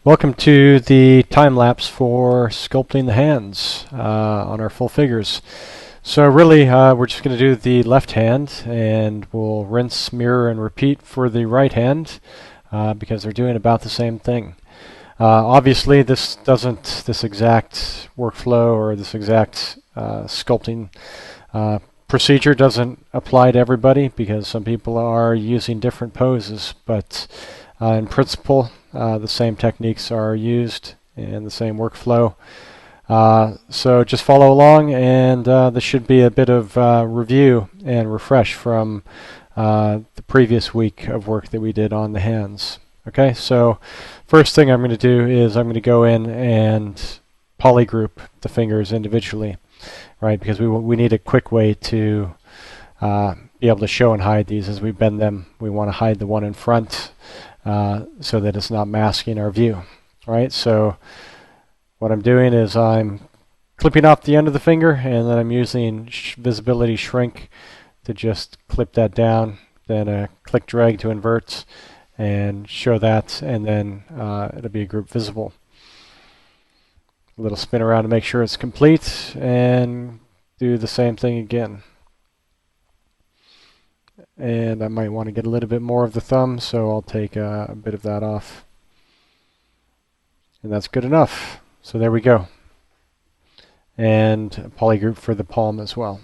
Welcome to the time lapse for sculpting the hands on our full figures. So really we're just going to do the left hand, and we'll rinse, mirror, and repeat for the right hand because they're doing about the same thing. Obviously this exact workflow or this exact sculpting procedure doesn't apply to everybody because some people are using different poses, but in principle the same techniques are used and the same workflow. So just follow along, and this should be a bit of review and refresh from the previous week of work that we did on the hands. Okay, so first thing I'm going to do is I'm going to go in and polygroup the fingers individually, right? Because we need a quick way to be able to show and hide these as we bend them. We want to hide the one in front so that it's not masking our view, right? So what I'm doing is I'm clipping off the end of the finger, and then I'm using visibility shrink to just clip that down, then a click drag to invert and show that, and then it'll be a group visible. A little spin around to make sure it's complete, and do the same thing again. And I might want to get a little bit more of the thumb, so I'll take a bit of that off. And that's good enough. So there we go. And a polygroup for the palm as well.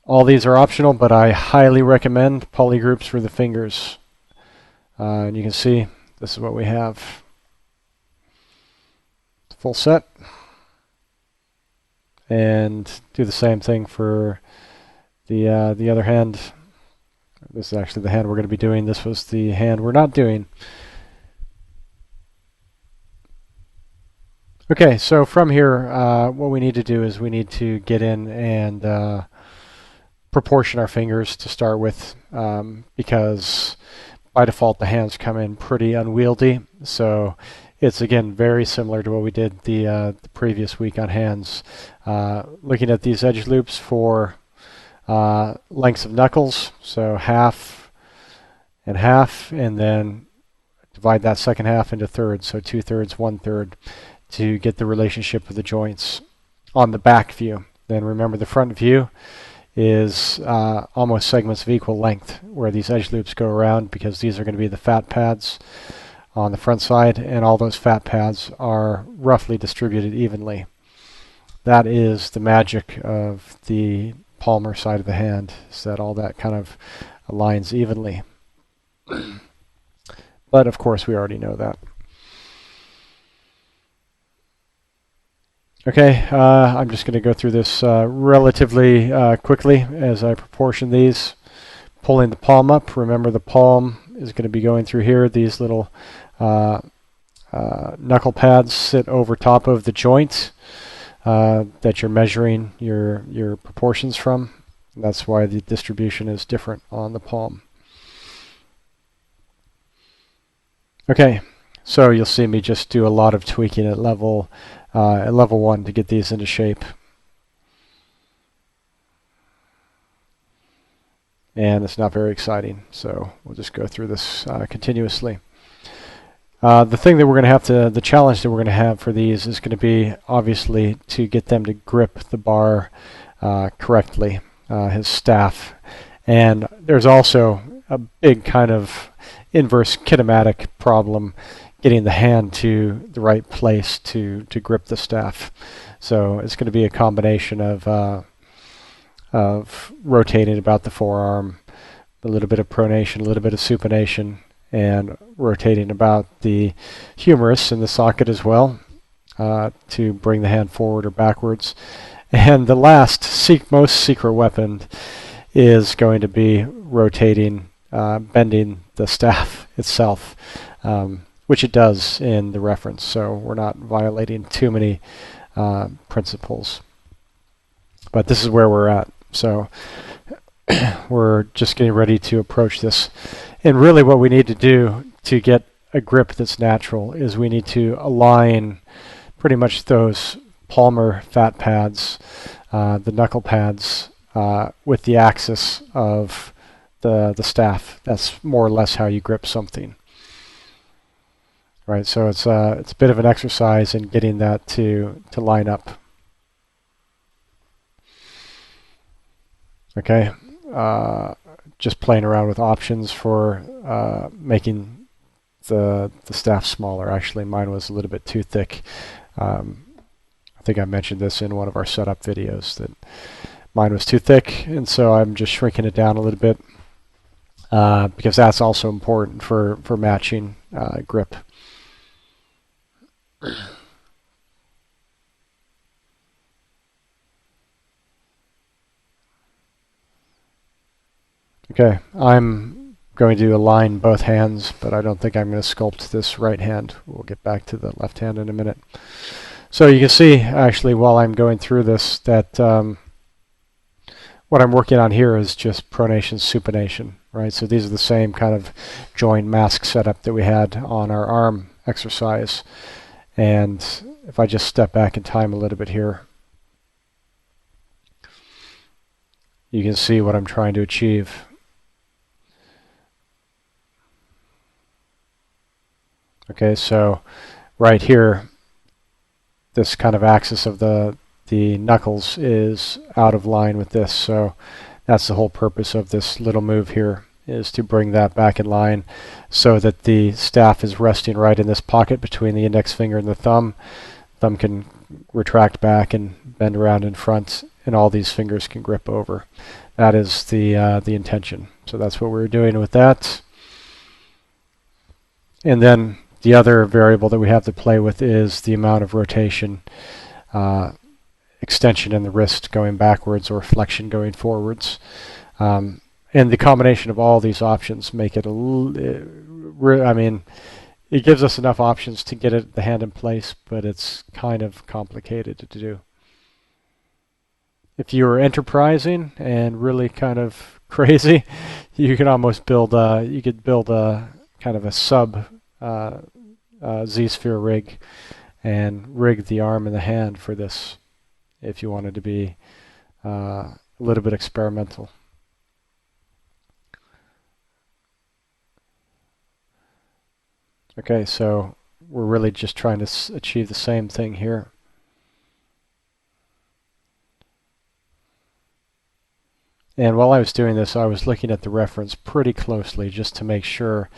All these are optional, but I highly recommend polygroups for the fingers. And you can see this is what we have. Full set. And do the same thing for the other hand. This is actually the hand we're going to be doing. This was the hand we're not doing. Okay, so from here, what we need to do is we need to get in and proportion our fingers to start with, because by default the hands come in pretty unwieldy. So it's again very similar to what we did the previous week on hands. Looking at these edge loops for lengths of knuckles, so half and half, and then divide that second half into thirds, so 2/3, 1/3, to get the relationship of the joints on the back view. Then remember, the front view is almost segments of equal length where these edge loops go around, because these are going to be the fat pads on the front side, and all those fat pads are roughly distributed evenly. That is the magic of the palmar side of the hand, is that all that kind of aligns evenly. But of course we already know that. Okay, I'm just going to go through this relatively quickly as I proportion these. Pulling the palm up, remember the palm is going to be going through here. These little knuckle pads sit over top of the joint that you're measuring your proportions from. That's why the distribution is different on the palm. Okay, so you'll see me just do a lot of tweaking at level 1 to get these into shape. And it's not very exciting, so we'll just go through this continuously. The thing that we're going to have the challenge that we're going to have for these is going to be obviously to get them to grip the bar correctly, his staff. And there's also a big kind of inverse kinematic problem getting the hand to the right place to grip the staff. So it's going to be a combination of rotating about the forearm, a little bit of pronation, a little bit of supination, and rotating about the humerus in the socket as well to bring the hand forward or backwards. And the last, most secret weapon is going to be rotating, bending the staff itself, which it does in the reference, so we're not violating too many principles. But this is where we're at, so we're just getting ready to approach this. And really what we need to do to get a grip that's natural is we need to align pretty much those palmar fat pads, the knuckle pads, with the axis of the staff. That's more or less how you grip something. right? So it's a bit of an exercise in getting that to line up. Okay, just playing around with options for making the staff smaller. Actually, mine was a little bit too thick. I think I mentioned this in one of our setup videos that mine was too thick, and so I'm just shrinking it down a little bit because that's also important for matching grip. Okay, I'm going to align both hands, but I don't think I'm going to sculpt this right hand. We'll get back to the left hand in a minute. So you can see, actually, while I'm going through this, that what I'm working on here is just pronation, supination, right? So these are the same kind of joint mask setup that we had on our arm exercise. And if I just step back in time a little bit here, you can see what I'm trying to achieve. Okay, so right here, this kind of axis of the knuckles is out of line with this, so that's the whole purpose of this little move here, is to bring that back in line so that the staff is resting right in this pocket between the index finger and the thumb. Thumb can retract back and bend around in front, and all these fingers can grip over. That is the intention. So that's what we're doing with that. And then the other variable that we have to play with is the amount of rotation, extension in the wrist going backwards or flexion going forwards. And the combination of all these options make it I mean, it gives us enough options to get the hand in place, but it's kind of complicated to do. If you were enterprising and really kind of crazy, you could almost build a kind of a sub Z-sphere rig and rig the arm and the hand for this if you wanted to be a little bit experimental. Okay, so we're really just trying to achieve the same thing here. And while I was doing this, I was looking at the reference pretty closely just to make sure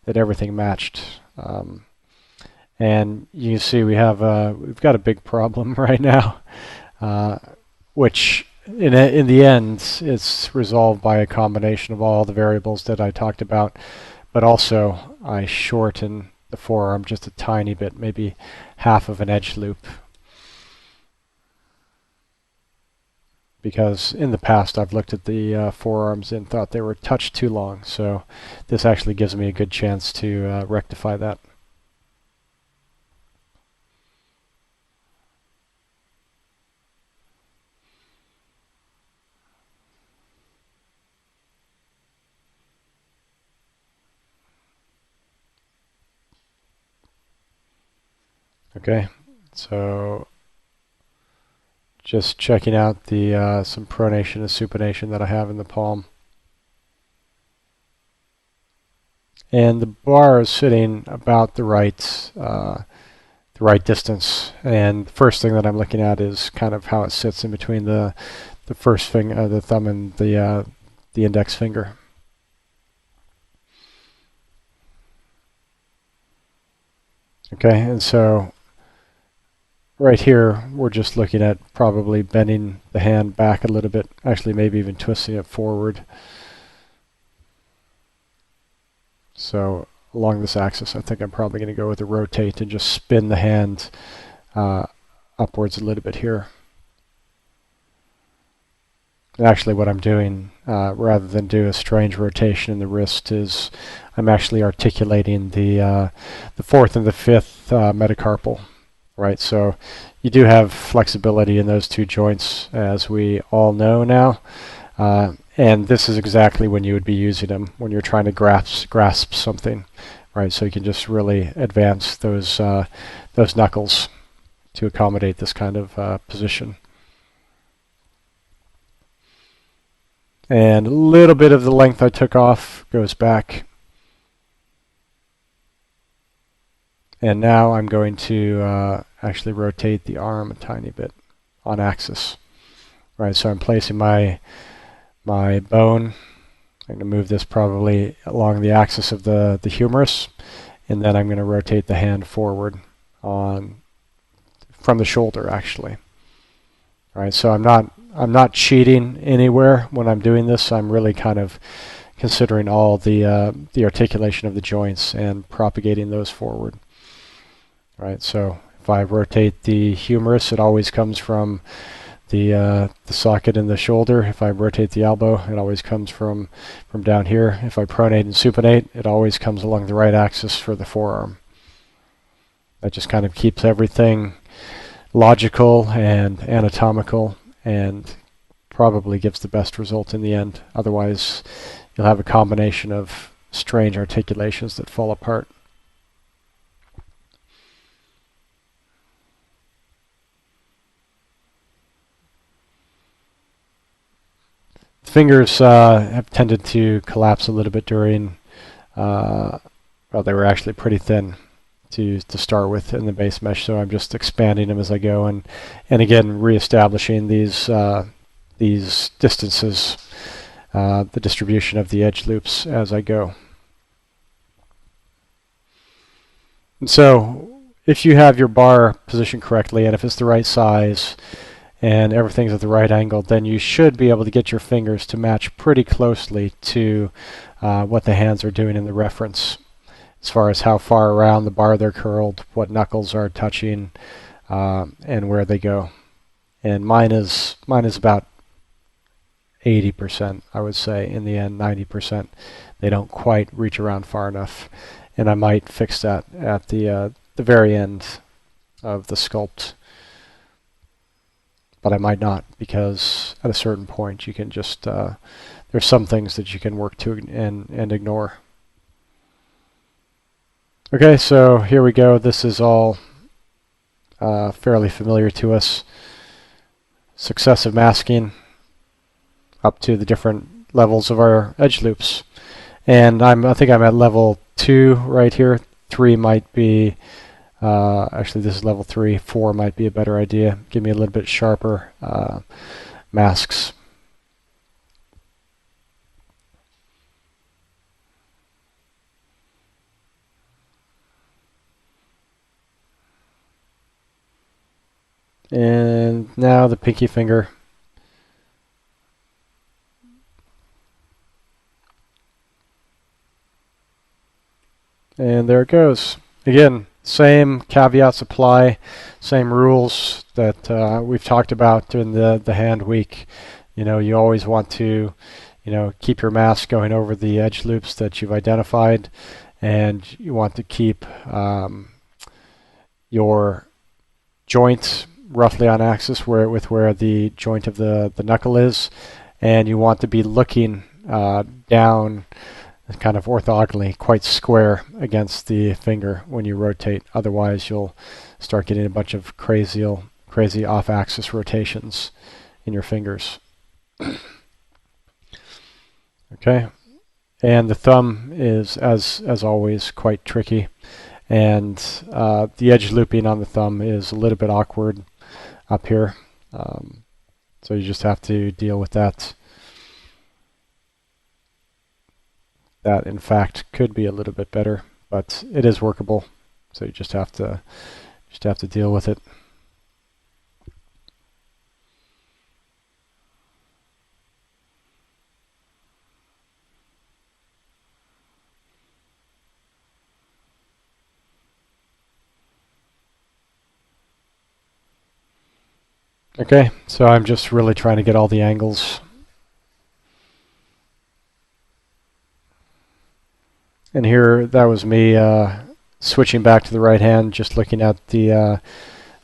that everything matched. And you can see we've got a big problem right now, which in the end it's resolved by a combination of all the variables that I talked about, but also I shorten the forearm just a tiny bit, maybe half of an edge loop. Because in the past I've looked at the forearms and thought they were a touch too long, so this actually gives me a good chance to rectify that. Okay, so just checking out the some pronation and supination that I have in the palm. And the bar is sitting about the right distance. And the first thing that I'm looking at is kind of how it sits in between the first finger, the thumb, and the index finger. Okay, and so right here we're just looking at probably bending the hand back a little bit, actually maybe even twisting it forward. So along this axis I think I'm probably going to go with a rotate and just spin the hand upwards a little bit here. And actually what I'm doing, rather than do a strange rotation in the wrist, is I'm actually articulating the fourth and the fifth metacarpal. Right, so you do have flexibility in those two joints, as we all know now, and this is exactly when you would be using them, when you're trying to grasp something, right? So you can just really advance those knuckles to accommodate this kind of position. And a little bit of the length I took off goes back. And now I'm going to actually rotate the arm a tiny bit on axis. Right, so I'm placing my bone. I'm going to move this probably along the axis of the humerus, and then I'm going to rotate the hand forward from the shoulder actually. All right, so I'm not cheating anywhere when I'm doing this. I'm really kind of considering all the articulation of the joints and propagating those forward. All right, so if I rotate the humerus, it always comes from the socket in the shoulder. If I rotate the elbow, it always comes from down here. If I pronate and supinate, it always comes along the right axis for the forearm. That just kind of keeps everything logical and anatomical, and probably gives the best result in the end. Otherwise, you'll have a combination of strange articulations that fall apart. Fingers have tended to collapse a little bit during, well, they were actually pretty thin to start with in the base mesh, so I'm just expanding them as I go, and again reestablishing these distances, the distribution of the edge loops as I go. And so if you have your bar positioned correctly, and if it's the right size, and everything's at the right angle, then you should be able to get your fingers to match pretty closely to what the hands are doing in the reference, as far as how far around the bar they're curled, what knuckles are touching, and where they go. And mine is about 80%, I would say. In the end, 90%. They don't quite reach around far enough, and I might fix that at the very end of the sculpt. But I might not, because at a certain point you can just there's some things that you can work to and ignore. Okay, so here we go. This is all fairly familiar to us. Successive masking up to the different levels of our edge loops, and I think I'm at level 2 right here. 3 might be actually, this is level 3. 4 might be a better idea. Give me a little bit sharper masks. And now the pinky finger. And there it goes. Again, same caveats apply, same rules that we've talked about in the hand week. You know, you always want to, keep your mask going over the edge loops that you've identified, and you want to keep your joint roughly on axis with where the joint of the knuckle is, and you want to be looking down kind of orthogonally, quite square against the finger when you rotate. Otherwise, you'll start getting a bunch of crazy off-axis rotations in your fingers. Okay, and the thumb is, as always, quite tricky, and the edge looping on the thumb is a little bit awkward up here, so you just have to deal with that. That, in fact, could be a little bit better, but it is workable, so you just have to deal with it. Okay, so I'm just really trying to get all the angles. And here, that was me switching back to the right hand, just looking at the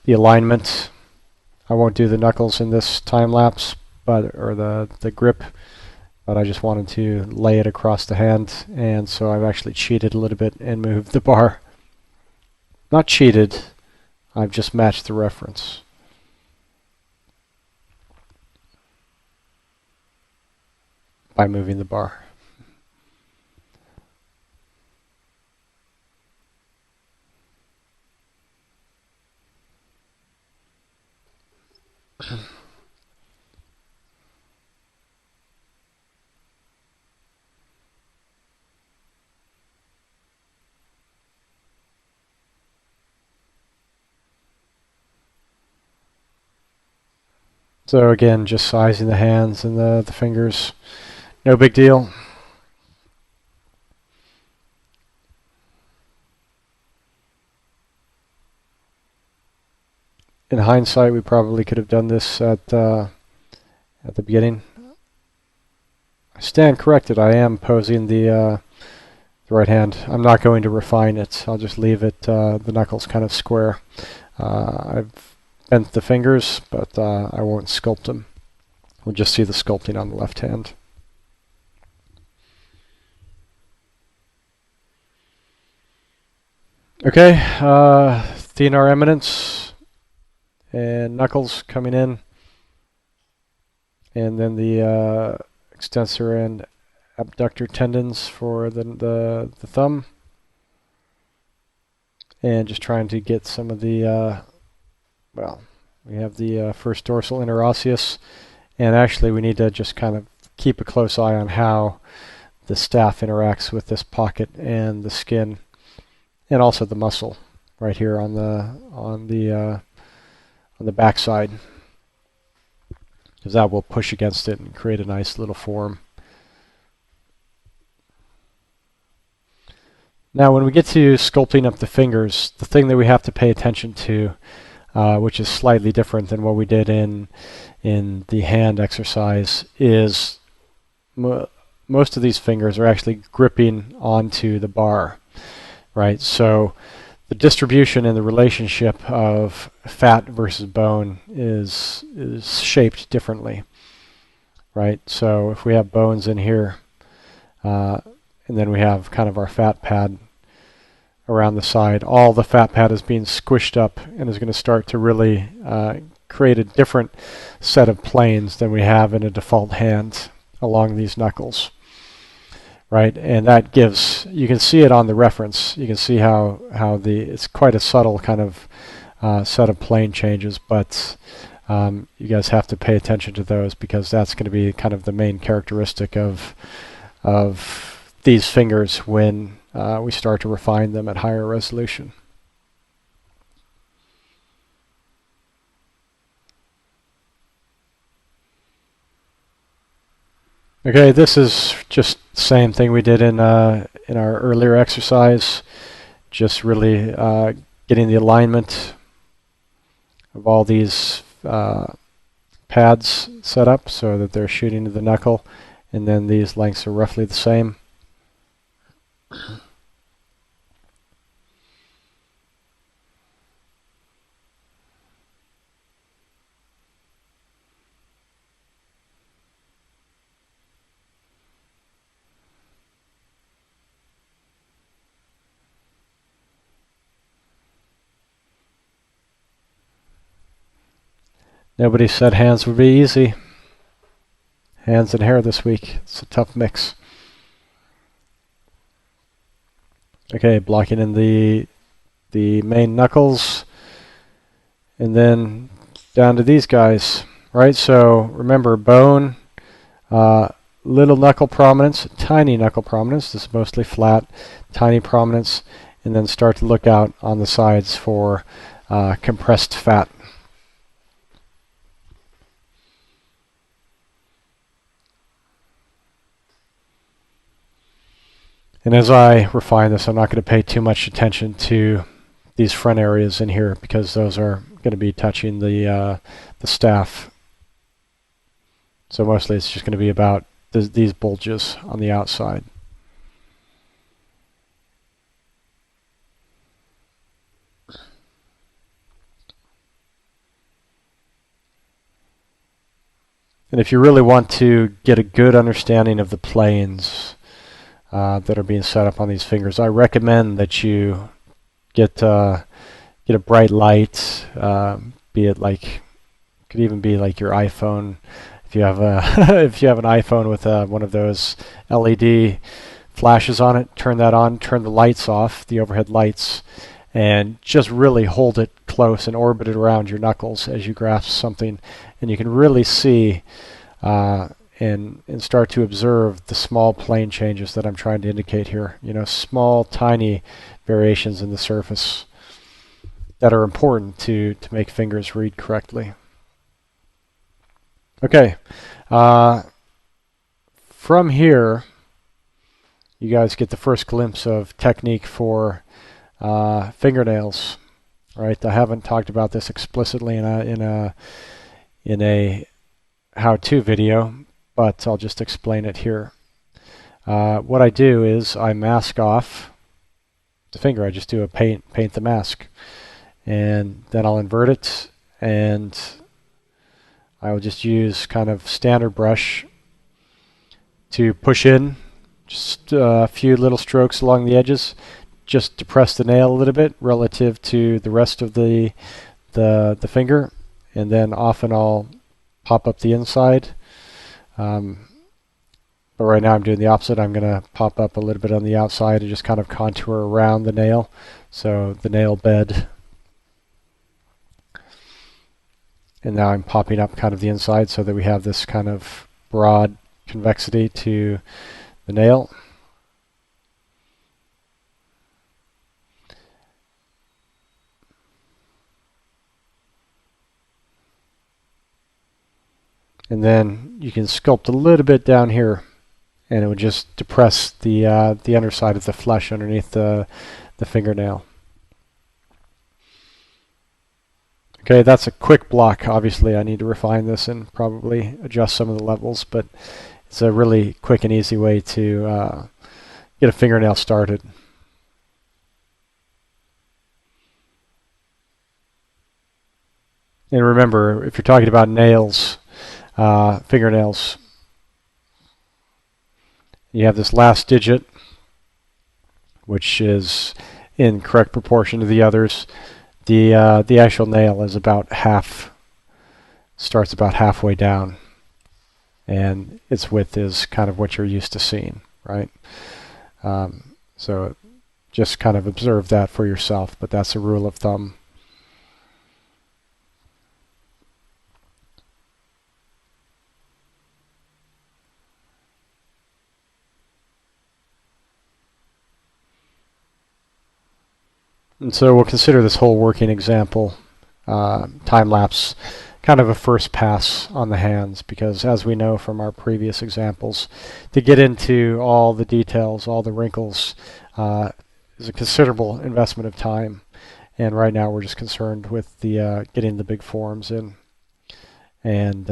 alignment. I won't do the knuckles in this time lapse, or the grip, but I just wanted to lay it across the hand, and so I've actually cheated a little bit and moved the bar. Not cheated, I've just matched the reference. By moving the bar. So again, just sizing the hands and the fingers. No big deal. In hindsight, we probably could have done this at the beginning. I stand corrected. I am posing the right hand. I'm not going to refine it. I'll just leave it the knuckles kind of square. I've bent the fingers, but I won't sculpt them. We'll just see the sculpting on the left hand. Okay, thenar eminence and knuckles coming in, and then the extensor and abductor tendons for the thumb, and just trying to get some of the well, we have the first dorsal interosseous, and actually we need to just kind of keep a close eye on how the staff interacts with this pocket and the skin, and also the muscle right here on the backside, because that will push against it and create a nice little form. Now when we get to sculpting up the fingers, the thing that we have to pay attention to, which is slightly different than what we did in the hand exercise, is most of these fingers are actually gripping onto the bar, right? So the distribution and the relationship of fat versus bone is shaped differently, right? So if we have bones in here, and then we have kind of our fat pad around the side, all the fat pad is being squished up and is going to start to really create a different set of planes than we have in a default hand along these knuckles, right? And that gives, you can see it on the reference, you can see how it's quite a subtle kind of set of plane changes, but you guys have to pay attention to those, because that's going to be kind of the main characteristic of these fingers when we start to refine them at higher resolution. Okay, this is just the same thing we did in our earlier exercise, just really getting the alignment of all these pads set up so that they're shooting to the knuckle, and then these lengths are roughly the same. Nobody said hands would be easy. Hands and hair this week. It's a tough mix. Okay, blocking in the main knuckles, and then down to these guys, right? So remember, bone, little knuckle prominence, tiny knuckle prominence. This is mostly flat, tiny prominence, and then start to look out on the sides for compressed fat. And as I refine this, I'm not going to pay too much attention to these front areas in here, because those are going to be touching the staff. So mostly it's just going to be about these bulges on the outside. And if you really want to get a good understanding of the planes that are being set up on these fingers, I recommend that you get a bright light, be it like, could even be like your iPhone. If you have a if you have an iPhone with one of those LED flashes on it, turn that on, turn the lights off, the overhead lights, and just really hold it close and orbit it around your knuckles as you grasp something, and you can really see and start to observe the small plane changes that I'm trying to indicate here. Small, tiny variations in the surface that are important to make fingers read correctly. Okay, from here, you guys get the first glimpse of technique for fingernails. Right? I haven't talked about this explicitly in a how-to video, but I'll just explain it here. What I do is I mask off the finger. I just do a paint the mask, and then I'll invert it, and I will just use kind of standard brush to push in just a few little strokes along the edges, just to press the nail a little bit relative to the rest of the finger, and then often I'll pop up the inside. But right now I'm doing the opposite. I'm going to pop up a little bit on the outside and just kind of contour around the nail, so the nail bed. And now I'm popping up kind of the inside so that we have this kind of broad convexity to the nail. And then you can sculpt a little bit down here, and it would just depress the underside of the flesh underneath the fingernail. Okay, that's a quick block. Obviously, I need to refine this and probably adjust some of the levels, but it's a really quick and easy way to get a fingernail started. And remember, if you're talking about nails, fingernails, you have this last digit, which is in correct proportion to the others. The actual nail is about starts about halfway down, and its width is kind of what you're used to seeing, right? So just kind of observe that for yourself, but that's a rule of thumb. And so we'll consider this whole working example time lapse kind of a first pass on the hands, because as we know from our previous examples, to get into all the details, all the wrinkles, is a considerable investment of time. And right now we're just concerned with the getting the big forms in and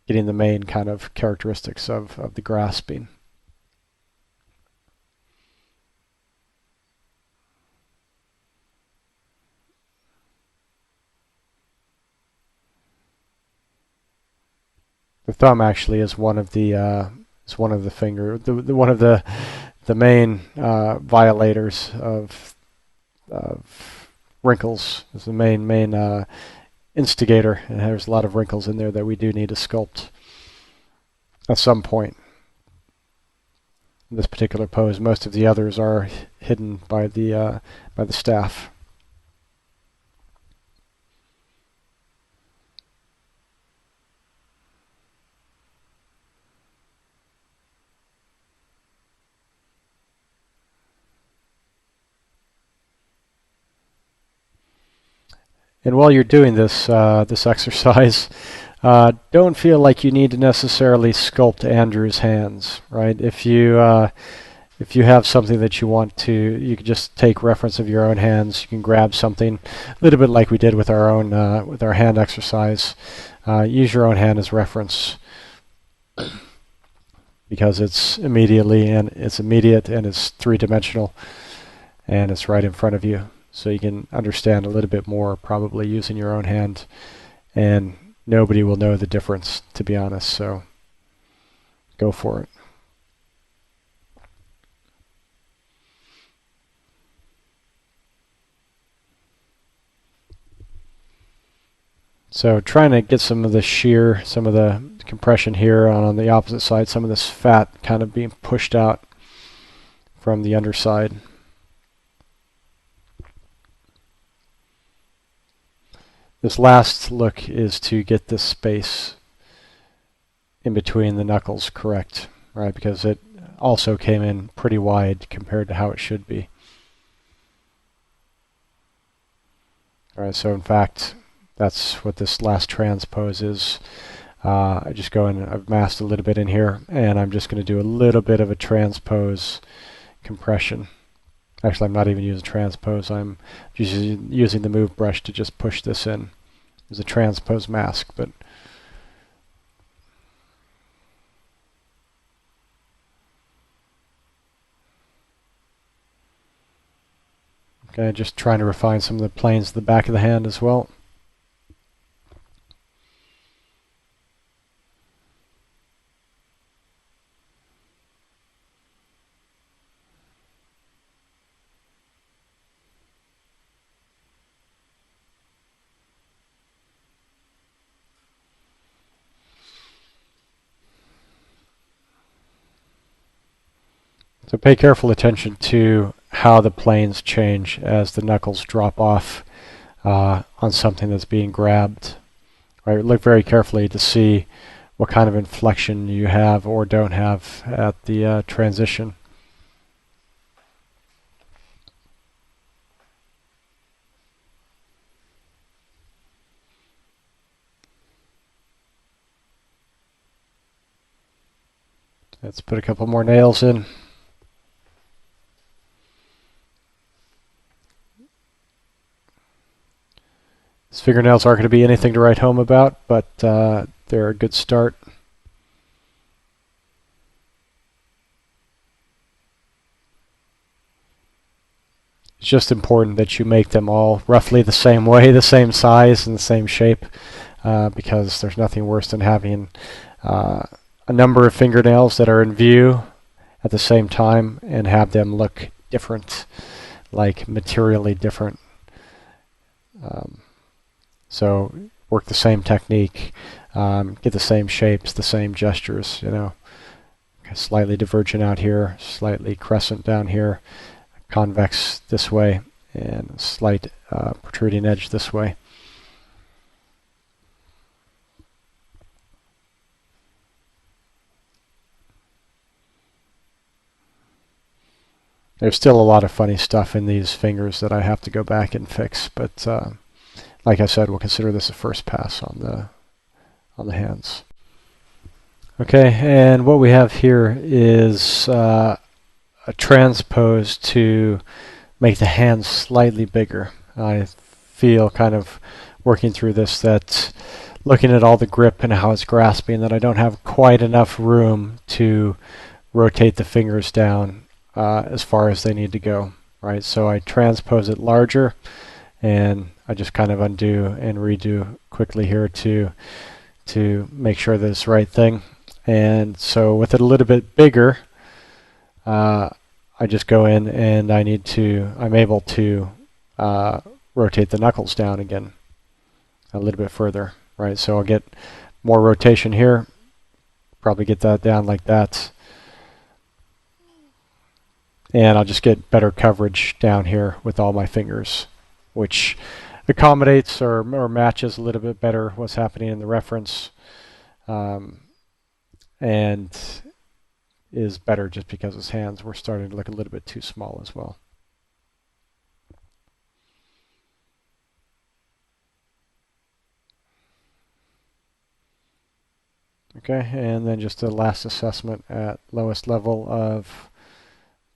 getting the main kind of characteristics of the grasping. The thumb actually is one of the main violators of wrinkles. Is the main instigator, and there's a lot of wrinkles in there that we do need to sculpt at some point. In this particular pose, most of the others are hidden by the staff. And while you're doing this exercise, don't feel like you need to necessarily sculpt Andrew's hands, right? If you have something that you want to, you can just take reference of your own hands. You can grab something, a little bit like we did with our own with our hand exercise. Use your own hand as reference, because it's immediate and it's three-dimensional, and it's right in front of you. So you can understand a little bit more probably using your own hand, and nobody will know the difference, to be honest, so go for it. So trying to get some of the shear, some of the compression here on the opposite side, some of this fat kind of being pushed out from the underside. This last look is to get this space in between the knuckles correct, right? Because it also came in pretty wide compared to how it should be. All right, so in fact, that's what this last transpose is. I just go in, I've masked a little bit in here, and I'm just going to do a little bit of a transpose compression. Actually, I'm not even using transpose. I'm just using the move brush to just push this in. There's a transpose mask, but okay, just trying to refine some of the planes at the back of the hand as well. So pay careful attention to how the planes change as the knuckles drop off on something that's being grabbed. Right, look very carefully to see what kind of inflection you have or don't have at the transition. Let's put a couple more nails in. These fingernails aren't going to be anything to write home about, but they're a good start. It's just important that you make them all roughly the same way, the same size, and the same shape, because there's nothing worse than having a number of fingernails that are in view at the same time and have them look different, like materially different. So work the same technique, get the same shapes, the same gestures, you know. Slightly divergent out here, slightly crescent down here, convex this way, and slight protruding edge this way. There's still a lot of funny stuff in these fingers that I have to go back and fix, but like I said, we'll consider this a first pass on the hands. Okay, and what we have here is a transpose to make the hands slightly bigger. I feel kind of working through this that looking at all the grip and how it's grasping that I don't have quite enough room to rotate the fingers down as far as they need to go, right? So I transpose it larger, and I just kind of undo and redo quickly here to make sure that it's the right thing. And so with it a little bit bigger, I just go in and I'm able to rotate the knuckles down again a little bit further, right? So I'll get more rotation here, probably get that down like that. And I'll just get better coverage down here with all my fingers, which accommodates or matches a little bit better what's happening in the reference, and is better just because his hands were starting to look a little bit too small as well. Okay, and then just a last assessment at lowest level of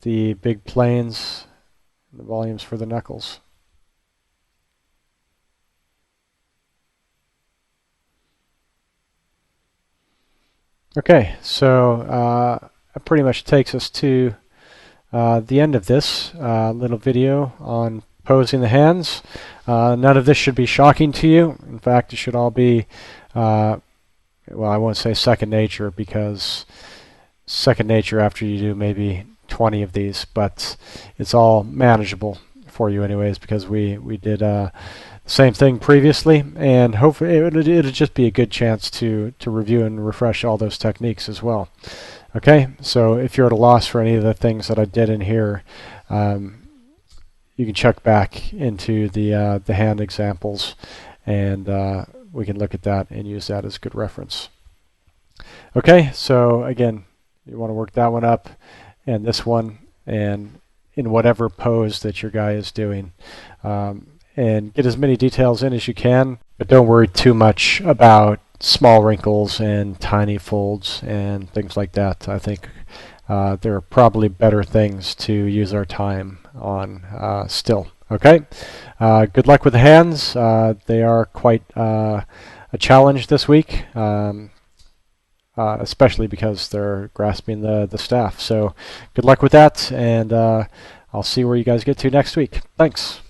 the big planes, the volumes for the knuckles. Okay, so that pretty much takes us to the end of this little video on posing the hands. None of this should be shocking to you. In fact, it should all be, well, I won't say second nature, because second nature after you do maybe 20 of these, but it's all manageable for you anyways, because we did the same thing previously, and hopefully it'll just be a good chance to review and refresh all those techniques as well. Okay, so if you're at a loss for any of the things that I did in here, you can check back into the hand examples and we can look at that and use that as good reference. Okay, so again, you want to work that one up and this one, and in whatever pose that your guy is doing. And get as many details in as you can, but don't worry too much about small wrinkles and tiny folds and things like that. I think there are probably better things to use our time on still. Okay, good luck with the hands. They are quite a challenge this week, especially because they're grasping the staff. So good luck with that, and I'll see where you guys get to next week. Thanks.